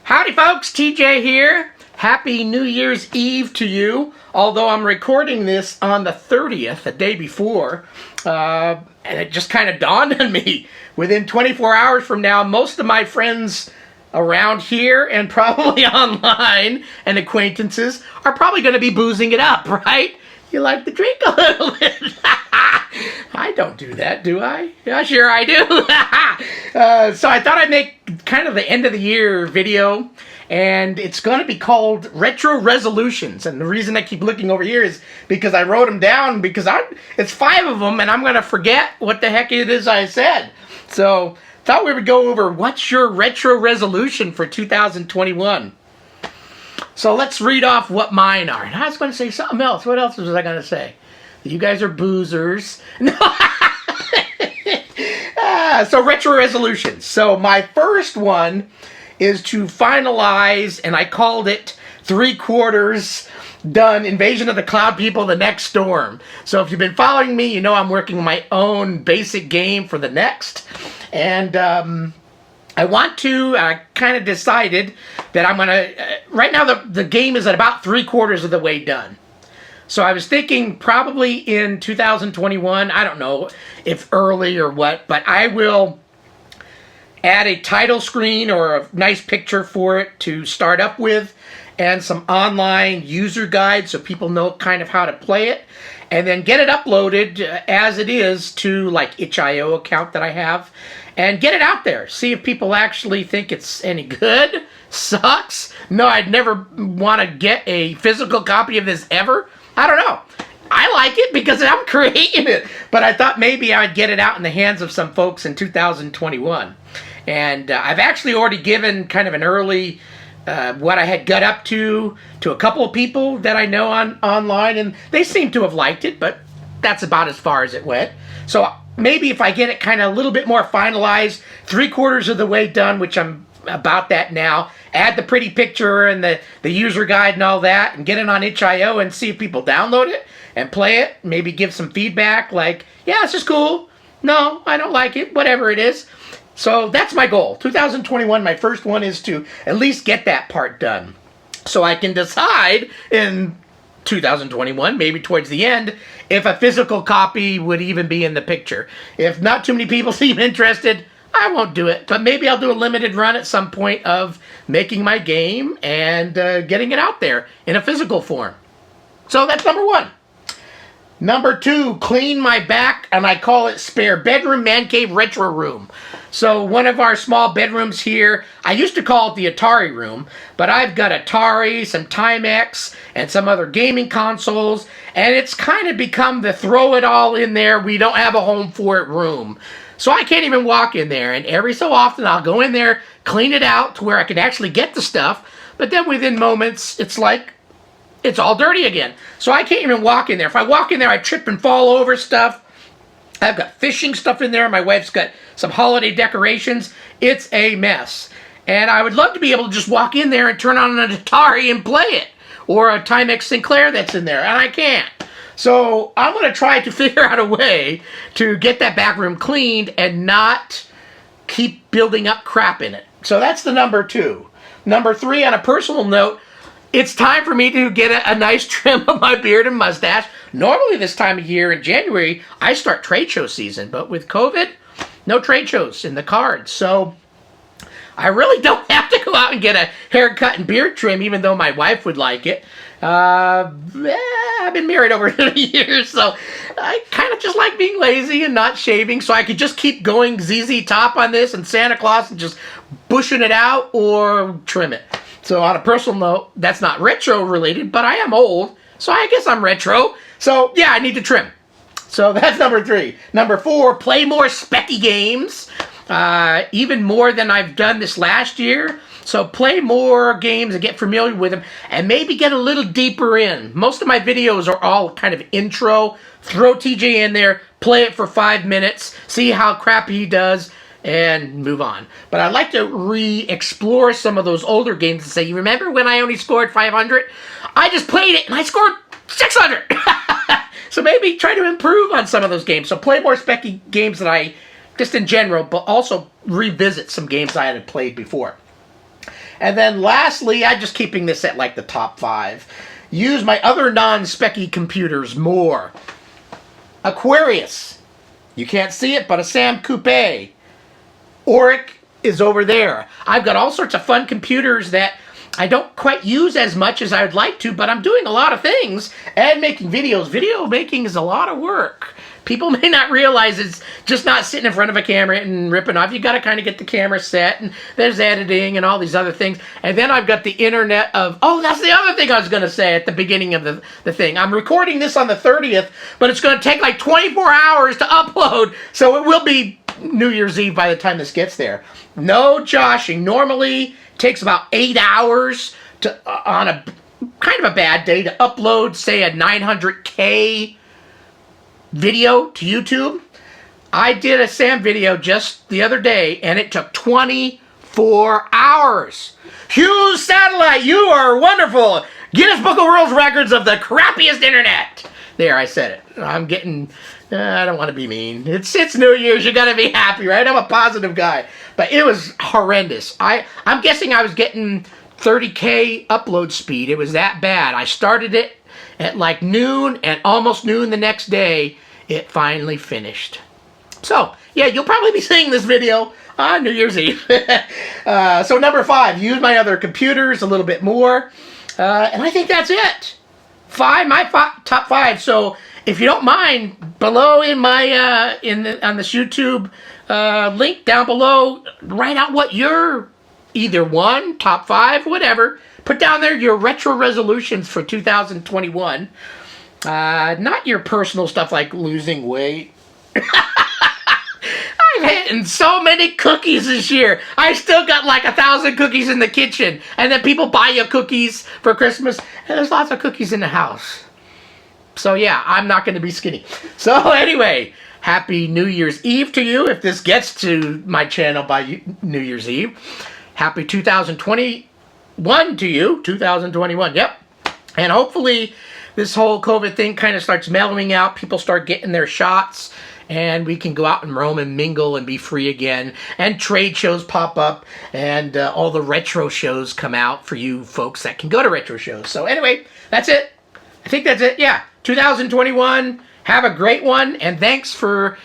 Howdy folks, TJ here. Happy New Year's Eve to you. Although I'm recording this on the 30th, the day before, and it just kind of dawned on me. Within 24 hours from now, most of my friends around here and probably online and acquaintances are probably going to be boozing it up, right? You like to drink a little bit. I don't do that, do I? Yeah, sure I do. So I thought I'd make kind of the end of the year video, and it's going to be called Retro Resolutions. And the reason I keep looking over here is because I wrote them down because it's 5 of them, and I'm going to forget what the heck it is I said. So thought we would go over what's your retro resolution for 2021. So let's read off what mine are. And I was going to say something else. What else was I going to say? You guys are boozers. No. So retro resolutions. So my first one is to finalize, and I called it 3/4 done, Invasion of the Cloud People, The Next Storm. So if you've been following me, you know I'm working on my own basic game for the next. And I want to, kind of decided that I'm going to, right now the game is at about 3/4 of the way done. So I was thinking probably in 2021, I don't know if early or what, but I will add a title screen or a nice picture for it to start up with, and some online user guides so people know kind of how to play it, and then get it uploaded as it is to like itch.io account that I have, and get it out there. See if people actually think it's any good, sucks. No, I'd never want to get a physical copy of this ever. I don't know. I like it because I'm creating it, but I thought maybe I would get it out in the hands of some folks in 2021. And I've actually already given kind of an early what I had got up to a couple of people that I know online, and they seem to have liked it, but that's about as far as it went. So maybe if I get it kind of a little bit more finalized, 3/4 of the way done, which I'm about that now, add the pretty picture and the user guide and all that, and get it on itch.io and see if people download it and play it, maybe give some feedback like, yeah, this is cool, no, I don't like it, whatever it is. So that's my goal. 2021, my first one is to at least get that part done, so I can decide in 2021, maybe towards the end, if a physical copy would even be in the picture. If not too many people seem interested, I won't do it, but maybe I'll do a limited run at some point of making my game and getting it out there in a physical form. So that's number 1. Number 2, clean my back, and I call it spare bedroom, man cave, retro room. So one of our small bedrooms here, I used to call it the Atari room, but I've got Atari, some Timex, and some other gaming consoles, and it's kind of become the throw it all in there, we don't have a home for it room. So I can't even walk in there, and every so often I'll go in there, clean it out to where I can actually get the stuff, but then within moments, it's like, it's all dirty again. So I can't even walk in there. If I walk in there, I trip and fall over stuff. I've got fishing stuff in there. My wife's got some holiday decorations. It's a mess. And I would love to be able to just walk in there and turn on an Atari and play it, or a Timex Sinclair that's in there, and I can't. So I'm going to try to figure out a way to get that back room cleaned and not keep building up crap in it. So that's the number 2. Number 3, on a personal note, it's time for me to get a nice trim of my beard and mustache. Normally this time of year in January, I start trade show season, but with COVID, no trade shows in the cards. So I really don't have to go out and get a haircut and beard trim, even though my wife would like it. I've been married over 30 years, so I kind of just like being lazy and not shaving, so I could just keep going ZZ Top on this and Santa Claus and just bushing it out or trim it. So on a personal note, that's not retro related, but I am old, so I guess I'm retro. So yeah, I need to trim. So that's number 3. Number 4, play more specky games, even more than I've done this last year. So play more games and get familiar with them, and maybe get a little deeper in. Most of my videos are all kind of intro. Throw TJ in there, play it for 5 minutes, see how crappy he does, and move on. But I'd like to re-explore some of those older games and say, you remember when I only scored 500? I just played it and I scored 600. So maybe try to improve on some of those games. So play more specky games that I, just in general, but also revisit some games I had played before. And then lastly, I'm just keeping this at like the top 5. Use my other non-specky computers more. Aquarius. You can't see it, but a Sam Coupe. Auric is over there. I've got all sorts of fun computers that I don't quite use as much as I would like to, but I'm doing a lot of things and making videos. Video making is a lot of work. People may not realize it's just not sitting in front of a camera and ripping off. You got to kind of get the camera set, and there's editing and all these other things. And then I've got the internet of, oh, that's the other thing I was going to say at the beginning of the thing. I'm recording this on the 30th, but it's going to take like 24 hours to upload, so it will be New Year's Eve by the time this gets there. No joshing. Normally, it takes about 8 hours to on a kind of a bad day to upload, say, a 900K video to YouTube. I did a Sam video just the other day, and it took 24 hours. Hughes Satellite, you are wonderful. Guinness Book of World Records of the crappiest internet. There, I said it. I'm getting, I don't want to be mean. It's New Year's. You got to be happy, right? I'm a positive guy. But it was horrendous. I'm guessing I was getting 30K upload speed. It was that bad. I started it at like noon, and almost noon the next day, it finally finished. So, yeah, you'll probably be seeing this video on New Year's Eve. So number 5, use my other computers a little bit more. And I think that's it. Top 5. So if you don't mind, below in my on this YouTube link down below, write out what your either 1, top 5, whatever. Put down there your retro resolutions for 2021. Not your personal stuff like losing weight. I've eaten so many cookies this year. I still got like 1,000 cookies in the kitchen. And then people buy you cookies for Christmas. And there's lots of cookies in the house. So yeah, I'm not going to be skinny. So anyway, happy New Year's Eve to you if this gets to my channel by New Year's Eve. Happy 2021 to you. 2021, yep. And hopefully this whole COVID thing kind of starts mellowing out. People start getting their shots, and we can go out and roam and mingle and be free again. And trade shows pop up, and all the retro shows come out for you folks that can go to retro shows. So anyway, that's it. I think that's it. Yeah, 2021. Have a great one, and thanks for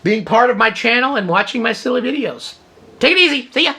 being part of my channel and watching my silly videos. Take it easy. See ya.